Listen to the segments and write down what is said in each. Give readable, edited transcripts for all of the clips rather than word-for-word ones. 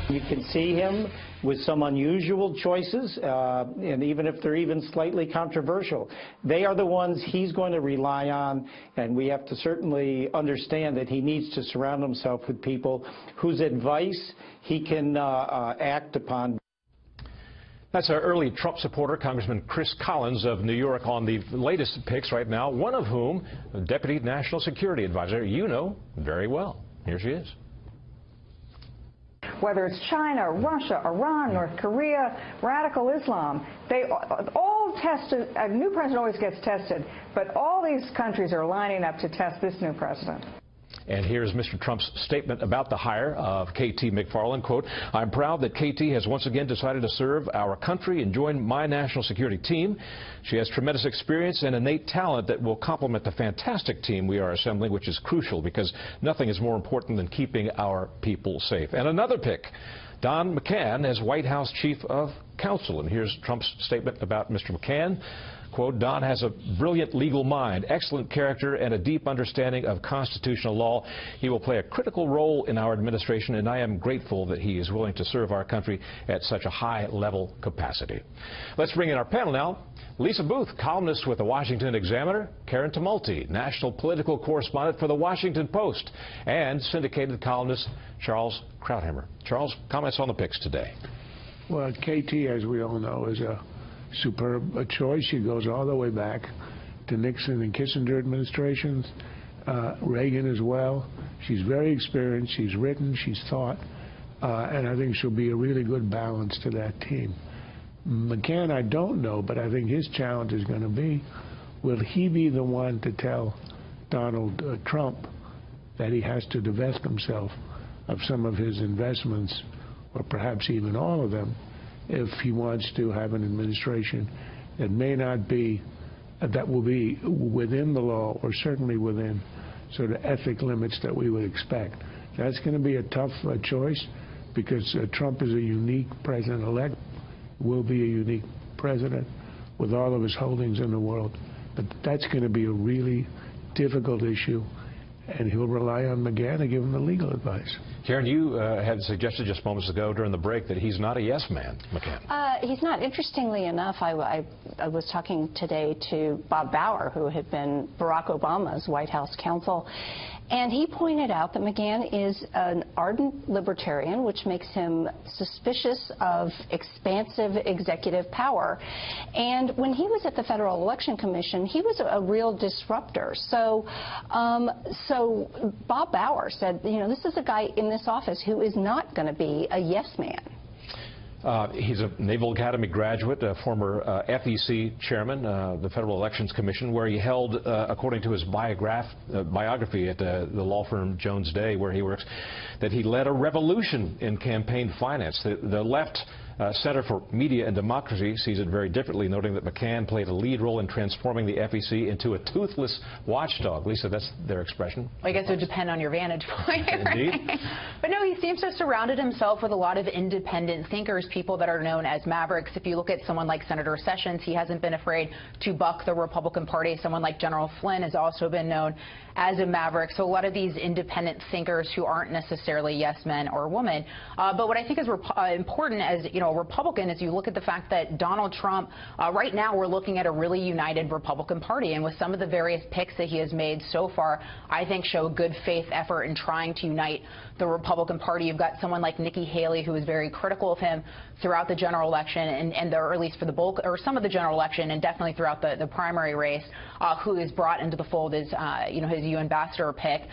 You can see him with some unusual choices, and even if they're even slightly controversial, they are the ones he's going to rely on, and we have to certainly understand that he needs to surround himself with people whose advice he can act upon. That's our early Trump supporter, Congressman Chris Collins of New York, on the latest picks right now, one of whom, Deputy National Security Advisor, you know very well. Here she is. Whether it's China, Russia, Iran, North Korea, radical Islam, they all tested. A new president always gets tested, but all these countries are lining up to test this new president. And here's Mr. Trump's statement about the hire of KT McFarland. Quote, "I'm proud that KT has once again decided to serve our country and join my national security team. She has tremendous experience and innate talent that will complement the fantastic team we are assembling, which is crucial because nothing is more important than keeping our people safe." And another pick, Don McGahn as White House Chief of Counsel. And here's Trump's statement about Mr. McGahn. Quote, "Don has a brilliant legal mind, excellent character, and a deep understanding of constitutional law. He will play a critical role in our administration, and I am grateful that he is willing to serve our country at such a high-level capacity." Let's bring in our panel now. Lisa Booth, columnist with the Washington Examiner, Karen Tumulty, national political correspondent for the Washington Post, and syndicated columnist Charles Krauthammer. Charles, comments on the picks today. Well, KT, as we all know, is a superb choice. She goes all the way back to Nixon and Kissinger administrations, Reagan as well. She's very experienced, she's written, she's thought, and I think she'll be a really good balance to that team. McGahn, I don't know, but I think his challenge is going to be, will he be the one to tell Donald Trump that he has to divest himself of some of his investments, or perhaps even all of them, if he wants to have an administration that may not be, that will be within the law or certainly within sort of ethic limits that we would expect. That's going to be a tough choice because Trump is a unique president-elect, will be a unique president with all of his holdings in the world. But that's going to be a really difficult issue, and he'll rely on McGahn to give him the legal advice. Karen, you had suggested just moments ago during the break that he's not a yes man, McGahn. He's not. Interestingly enough, I was talking today to Bob Bauer, who had been Barack Obama's White House counsel, and he pointed out that McGahn is an ardent libertarian, which makes him suspicious of expansive executive power. And when he was at the Federal Election Commission, he was a real disruptor. So Bob Bauer said, you know, this is a guy in this office who is not going to be a yes man. He's a Naval Academy graduate, a former FEC chairman, the Federal Elections Commission, where he held, according to his biography at the law firm Jones Day, where he works, that he led a revolution in campaign finance. The left Center for Media and Democracy sees it very differently, noting that McGahn played a lead role in transforming the FEC into a toothless watchdog. Lisa, that's their expression. Well, I guess it would depend on your vantage point. Indeed. Right? But no, he seems to have surrounded himself with a lot of independent thinkers, people that are known as mavericks. If you look at someone like Senator Sessions, he hasn't been afraid to buck the Republican Party. Someone like General Flynn has also been known as a maverick. So a lot of these independent thinkers who aren't necessarily yes men or women. But what I think is important as, you know, a Republican is you look at the fact that Donald Trump, right now we're looking at a really united Republican Party. And with some of the various picks that he has made so far, I think show a good faith effort in trying to unite the Republican Party. You've got someone like Nikki Haley, who was very critical of him throughout the general election, or at least for the bulk, or some of the general election, and definitely throughout the primary race, who is brought into the fold as, you know, his UN ambassador pick.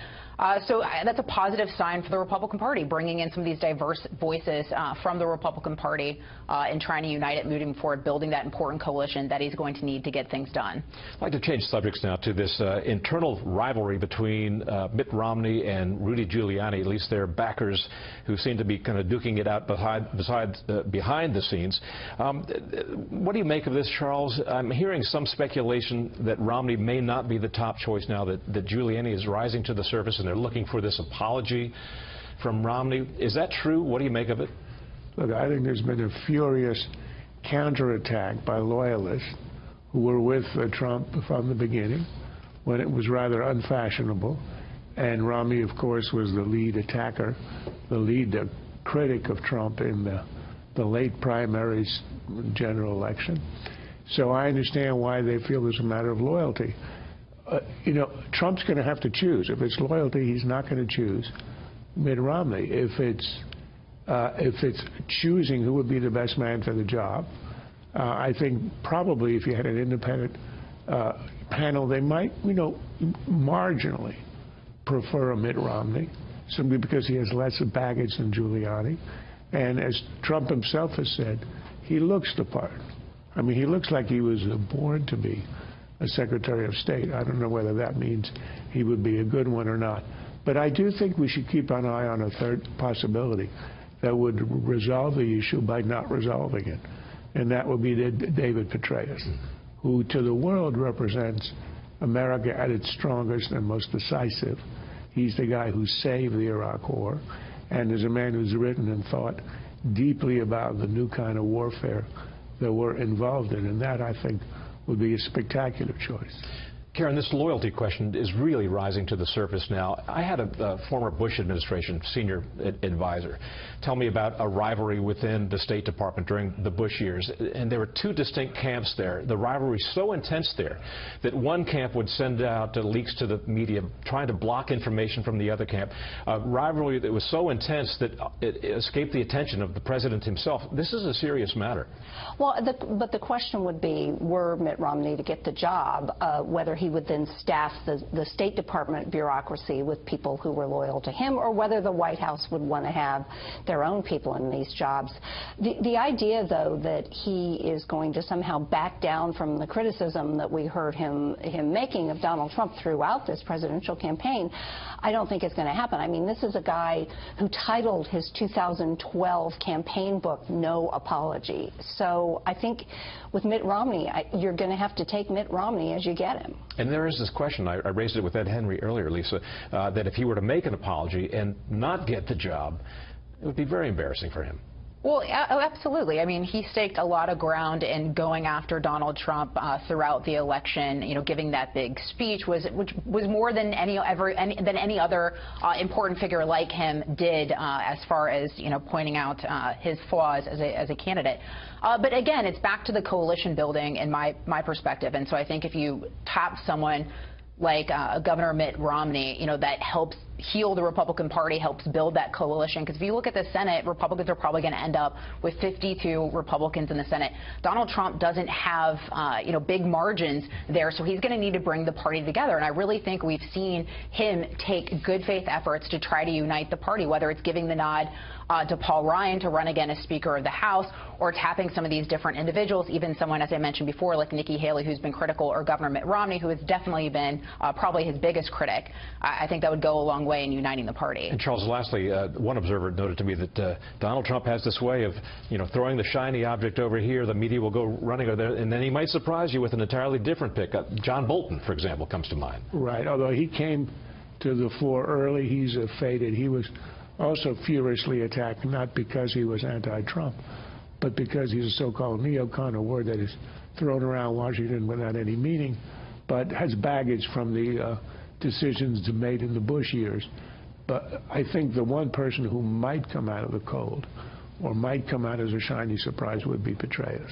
So that's a positive sign for the Republican Party, bringing in some of these diverse voices from the Republican Party and trying to unite it moving forward, building that important coalition that he's going to need to get things done. I'd like to change subjects now to this internal rivalry between Mitt Romney and Rudy Giuliani, at least their backers, who seem to be kind of duking it out behind the scenes. What do you make of this, Charles? I'm hearing some speculation that Romney may not be the top choice now, that Giuliani is rising to the surface and they're looking for this apology from Romney. Is that true? What do you make of it? Look, I think there's been a furious counterattack by loyalists who were with Trump from the beginning, when it was rather unfashionable. And Romney, of course, was the lead attacker, the lead critic of Trump in the late primaries general election. So I understand why they feel it's a matter of loyalty. You know, Trump's going to have to choose. If it's loyalty, he's not going to choose Mitt Romney. If it's choosing who would be the best man for the job, I think probably if you had an independent panel, they might, you know, marginally prefer a Mitt Romney, simply because he has less baggage than Giuliani. And as Trump himself has said, he looks the part. I mean, he looks like he was born to be a Secretary of State. I don't know whether that means he would be a good one or not. But I do think we should keep an eye on a third possibility that would resolve the issue by not resolving it. And that would be David Petraeus, who to the world represents America at its strongest and most decisive. He's the guy who saved the Iraq War, and is a man who's written and thought deeply about the new kind of warfare that we're involved in. And that, I think, would be a spectacular choice. Karen, this loyalty question is really rising to the surface now. I had a former Bush administration senior advisor tell me about a rivalry within the State Department during the Bush years, and there were two distinct camps there. The rivalry was so intense there that one camp would send out leaks to the media trying to block information from the other camp. A rivalry that was so intense that it escaped the attention of the president himself. This is a serious matter. Well, but the question would be, were Mitt Romney to get the job, whether he would then staff the State Department bureaucracy with people who were loyal to him, or whether the White House would want to have their own people in these jobs. The idea, though, that he is going to somehow back down from the criticism that we heard him making of Donald Trump throughout this presidential campaign, I don't think it's going to happen. I mean, this is a guy who titled his 2012 campaign book, No Apology. So I think with Mitt Romney, you're going to have to take Mitt Romney as you get him. And there is this question, I raised it with Ed Henry earlier, Lisa, that if he were to make an apology and not get the job, it would be very embarrassing for him. Well, absolutely. I mean, he staked a lot of ground in going after Donald Trump throughout the election. You know, giving that big speech which was more than any other important figure like him did as far as, you know, pointing out his flaws as a candidate. But again, it's back to the coalition building in my perspective. And so I think if you tap someone like Governor Mitt Romney, you know, that helps heal the Republican Party, helps build that coalition. Because if you look at the Senate, Republicans are probably going to end up with 52 Republicans in the Senate. Donald Trump doesn't have, you know, big margins there, so he's going to need to bring the party together. And I really think we've seen him take good faith efforts to try to unite the party, whether it's giving the nod to Paul Ryan to run again as Speaker of the House, or tapping some of these different individuals, even someone, as I mentioned before, like Nikki Haley, who's been critical, or Governor Mitt Romney, who has definitely been probably his biggest critic. I think that would go a long way in uniting the party. And Charles, lastly, one observer noted to me that Donald Trump has this way of, you know, throwing the shiny object over here, the media will go running over there, and then he might surprise you with an entirely different pick. John Bolton, for example, comes to mind. Right, although he came to the fore early, he's faded. He was also furiously attacked, not because he was anti-Trump, but because he's a so-called neocon, a word that is thrown around Washington without any meaning, but has baggage from the decisions made in the Bush years. But I think the one person who might come out of the cold, or might come out as a shiny surprise, would be Petraeus.